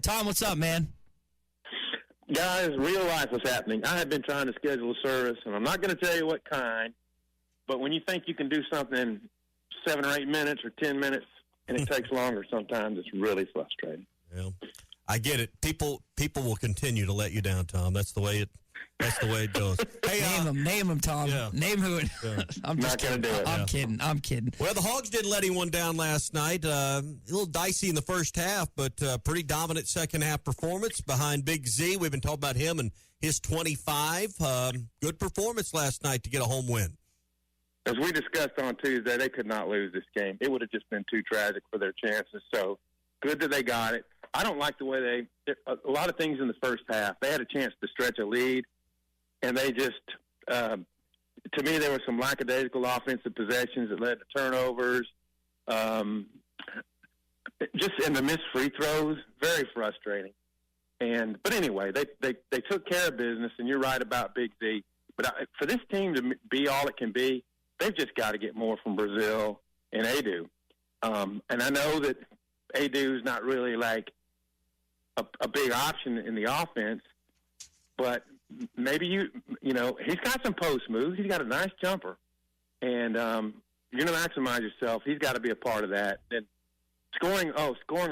Tom, what's up, man? Guys, real life was happening. I have been trying to schedule a service, and I'm not going to tell you what kind, but when you think you can do something in 7 or 8 minutes or 10 minutes, and it takes longer sometimes, it's really frustrating. Yeah, I get it. People will continue to let you down, Tom. That's the way it goes. Hey, name him, Tom. Yeah. Name who it. Yeah. I'm just not going to do it. I'm kidding. Well, the Hogs didn't let anyone down last night. A little dicey in the first half, but pretty dominant second half performance behind Big Z. We've been talking about him and his 25. Good performance last night to get a home win. As we discussed on Tuesday, they could not lose this game. It would have just been too tragic for their chances. So good that they got it. I don't like the way a lot of things in the first half. They had a chance to stretch a lead, and they just, to me, there were some lackadaisical offensive possessions that led to turnovers. Just in the missed free throws, very frustrating. But anyway, they took care of business, and you're right about Big Z. But for this team to be all it can be, they've just got to get more from Brazil and Adu. And I know that Adu's not really like a big option in the offense, but maybe you know he's got some post moves. He's got a nice jumper, and you're going to maximize yourself. He's got to be a part of that. And scoring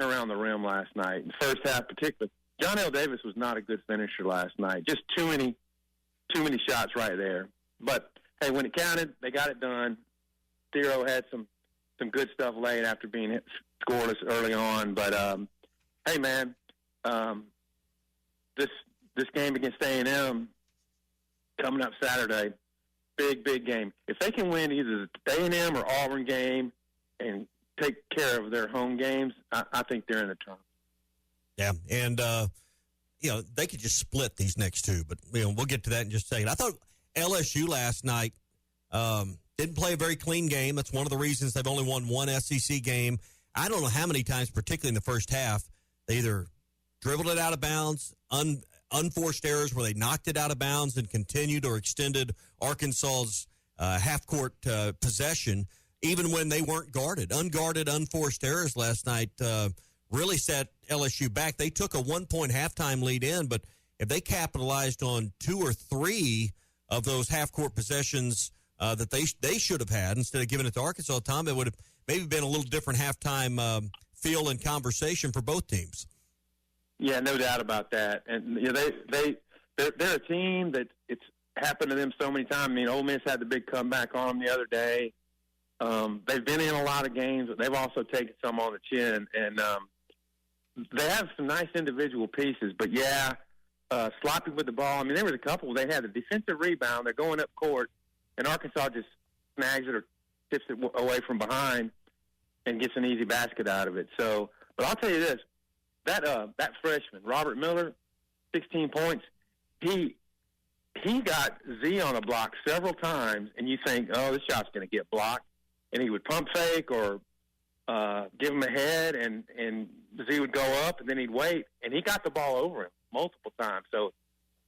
around the rim last night, in the first half particularly. John L. Davis was not a good finisher last night. Just too many shots right there. But hey, when it counted, they got it done. Thero had some good stuff late after being scoreless early on. But hey, man, this game against A&M coming up Saturday, big game. If they can win either the A&M or Auburn game and take care of their home games, I think they're in the tournament. Yeah, and they could just split these next two, but we'll get to that in just a second. I thought LSU last night didn't play a very clean game. That's one of the reasons they've only won one SEC game. I don't know how many times, particularly in the first half, they either dribbled it out of bounds, unforced errors where they knocked it out of bounds and continued or extended Arkansas's half-court possession, even when they weren't guarded. Unguarded, unforced errors last night really set LSU back. They took a 1-point halftime lead in, but if they capitalized on 2 or 3 of those half-court possessions that they should have had instead of giving it to Arkansas, Tom, it would have maybe been a little different halftime feel and conversation for both teams. Yeah, no doubt about that. And they're a team that it's happened to them so many times. I mean, Ole Miss had the big comeback on them the other day. They've been in a lot of games, but they've also taken some on the chin. And they have some nice individual pieces, but sloppy with the ball. I mean, there was a couple. They had a defensive rebound. They're going up court, and Arkansas just snags it or tips it away from behind and gets an easy basket out of it. So, but I'll tell you this. That freshman, Robert Miller, 16 points, he got Z on a block several times, and you think, oh, this shot's going to get blocked. And he would pump fake or give him a head, and Z would go up, and then he'd wait. And he got the ball over him multiple times. So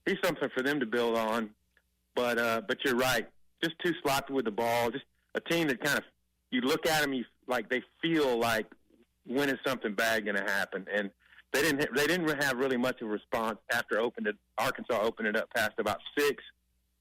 he's something for them to build on. But you're right. Just too sloppy with the ball. Just a team that kind of, you look at them, like they feel like, when is something bad going to happen? And they didn't have really much of a response after Arkansas opened it up past about 6,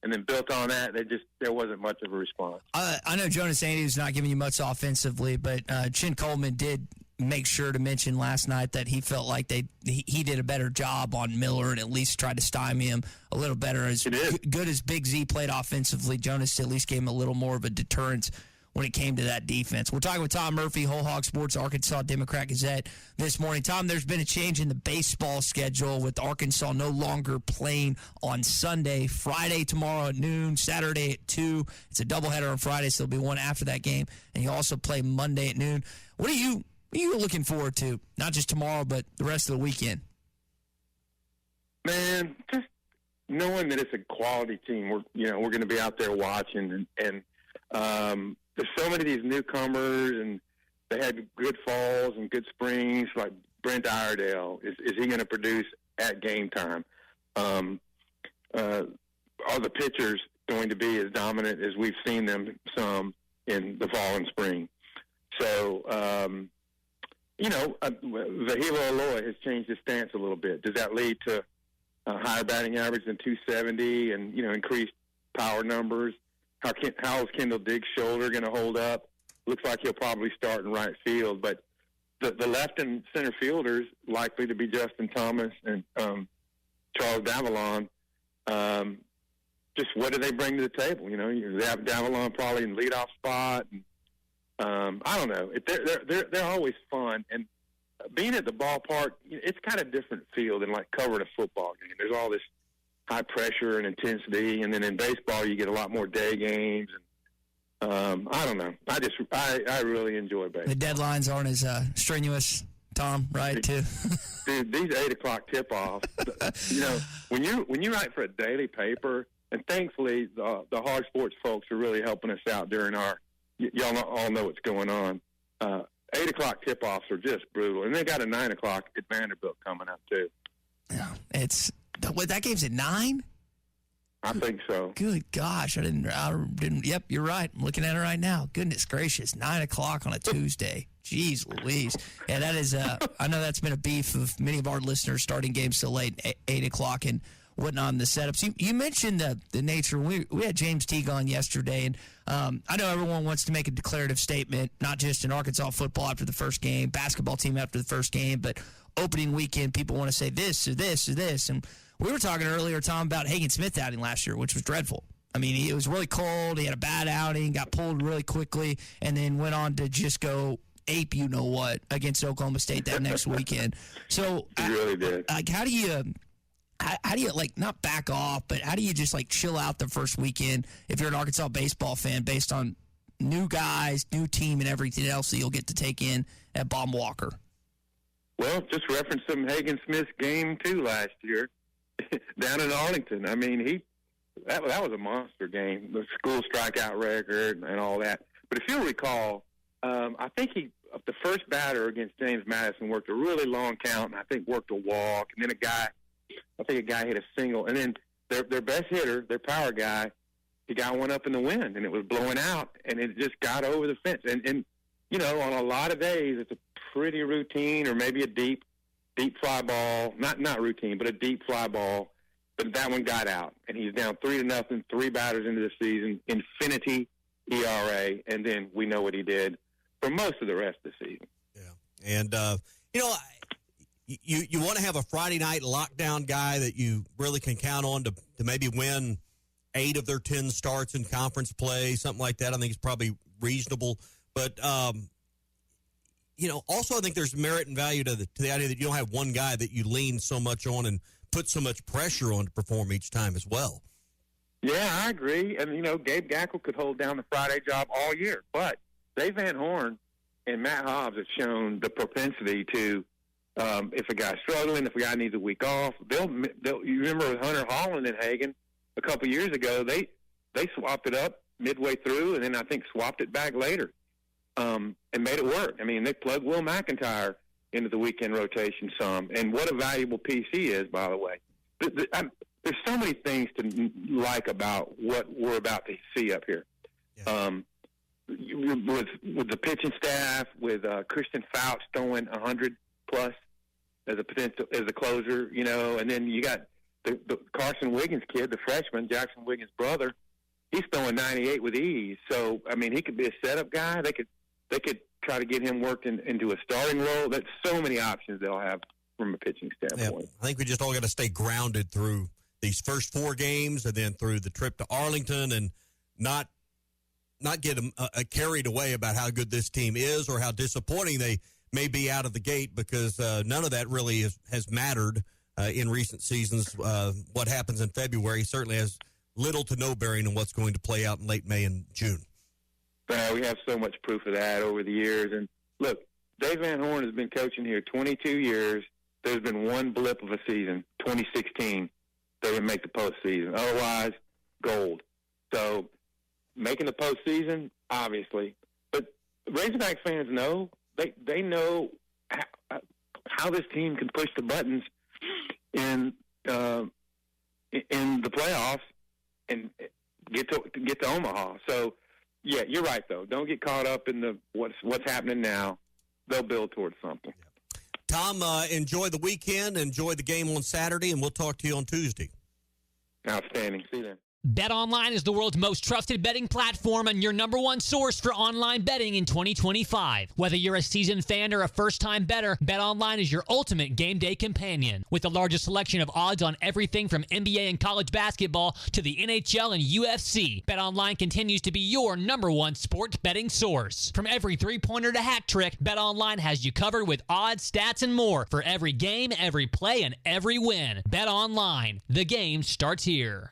and then built on that. There wasn't much of a response. I know Jonas Andy's not giving you much offensively, but Chin Coleman did make sure to mention last night that he felt like he did a better job on Miller and at least tried to stymie him a little better. As good as Big Z played offensively, Jonas at least gave him a little more of a deterrence when it came to that defense. We're talking with Tom Murphy, Whole Hog Sports, Arkansas Democrat-Gazette this morning. Tom, there's been a change in the baseball schedule with Arkansas no longer playing on Sunday. Friday tomorrow at noon, Saturday at 2. It's a doubleheader on Friday, so there'll be one after that game. And you also play Monday at noon. What are you looking forward to? Not just tomorrow, but the rest of the weekend. Man, just knowing that it's a quality team. We're going to be out there watching, and there's so many of these newcomers, and they had good falls and good springs, like Brent Iredale. Is he going to produce at game time? Are the pitchers going to be as dominant as we've seen them some in the fall and spring? So Vahilo Aloy has changed his stance a little bit. Does that lead to a higher batting average than 270 and, increased power numbers? How is Kendall Diggs' shoulder going to hold up? Looks like he'll probably start in right field. But the left and center fielders, likely to be Justin Thomas and Charles Davalon, just what do they bring to the table? They have Davalon probably in leadoff spot. And, I don't know. They're always fun. And being at the ballpark, it's kind of different feel than like covering a football game. There's all this high pressure and intensity, and then in baseball you get a lot more day games. And I don't know. I really enjoy baseball. The deadlines aren't as strenuous, Tom, right? Too. Dude, these 8:00 tip-offs. When you write for a daily paper, and thankfully the Hog Sports folks are really helping us out during our. Y'all all know what's going on. 8:00 tip-offs are just brutal, and they got a 9:00 at Vanderbilt coming up too. Yeah, that game's at 9. I think so. Good gosh, I didn't. Yep, you're right. I'm looking at it right now. Goodness gracious, 9:00 on a Tuesday. Jeez Louise. Yeah, that is. I know that's been a beef of many of our listeners starting games so late, 8:00 and whatnot in the setups. You mentioned the nature. We had James Teague on yesterday, and I know everyone wants to make a declarative statement, not just in Arkansas football after the first game, basketball team after the first game, but opening weekend, people want to say this or this or this. And we were talking earlier, Tom, about Hagen Smith outing last year, which was dreadful. I mean, it was really cold. He had a bad outing, got pulled really quickly, and then went on to just go ape you-know-what against Oklahoma State that next weekend. So, he really did. How do you like not back off, but how do you just like chill out the first weekend if you're an Arkansas baseball fan based on new guys, new team, and everything else that you'll get to take in at Baum Walker? Well, just reference some Hagen Smith's game 2 last year down in Arlington. I mean, that was a monster game, the school strikeout record and all that. But if you'll recall, I think the first batter against James Madison worked a really long count, and I think worked a walk, and then a guy hit a single, and then their best hitter, their power guy, he got one up in the wind, and it was blowing out, and it just got over the fence. And on a lot of days, it's a pretty routine or maybe a deep fly ball, not routine, but a deep fly ball. But that one got out, and he's down 3-0, 3 batters into the season, infinity ERA, and then we know what he did for most of the rest of the season. Yeah, and You want to have a Friday night lockdown guy that you really can count on to maybe win 8 of their 10 starts in conference play, something like that. I think it's probably reasonable. But, also I think there's merit and value to the idea that you don't have one guy that you lean so much on and put so much pressure on to perform each time as well. Yeah, I agree. And, Gabe Gackle could hold down the Friday job all year. But Dave Van Horn and Matt Hobbs have shown the propensity to if a guy's struggling, if a guy needs a week off, they'll you remember with Hunter Holland and Hagen a couple years ago, they swapped it up midway through, and then I think swapped it back later, and made it work. I mean, they plugged Will McIntyre into the weekend rotation some, and what a valuable piece he is, by the way. There's so many things to like about what we're about to see up here. Yeah. With the pitching staff, with Christian Fouts throwing 100+ as a closer, and then you got the Carson Wiggins kid, the freshman, Jackson Wiggins' brother. He's throwing 98 with ease. So I mean, he could be a setup guy. They could try to get him worked into a starting role. That's so many options they'll have from a pitching standpoint. Yeah, I think we just all got to stay grounded through these first 4 games, and then through the trip to Arlington, and not get carried away about how good this team is or how disappointing they may be out of the gate, because none of that really has mattered in recent seasons. What happens in February certainly has little to no bearing on what's going to play out in late May and June. We have so much proof of that over the years. And look, Dave Van Horn has been coaching here 22 years. There's been one blip of a season, 2016. They didn't make the postseason. Otherwise, gold. So making the postseason, obviously. But Razorback fans know. They know how this team can push the buttons in the playoffs and get to Omaha. So, yeah, you're right though. Don't get caught up in what's happening now. they'll build towards something. Tom, enjoy the weekend, enjoy the game on Saturday, and we'll talk to you on Tuesday. Outstanding. See you then. BetOnline is the world's most trusted betting platform and your number one source for online betting in 2025. Whether you're a seasoned fan or a first-time bettor, BetOnline is your ultimate game day companion. With the largest selection of odds on everything from NBA and college basketball to the NHL and UFC, BetOnline continues to be your number one sports betting source. From every three-pointer to hat trick, BetOnline has you covered with odds, stats, and more for every game, every play, and every win. BetOnline, the game starts here.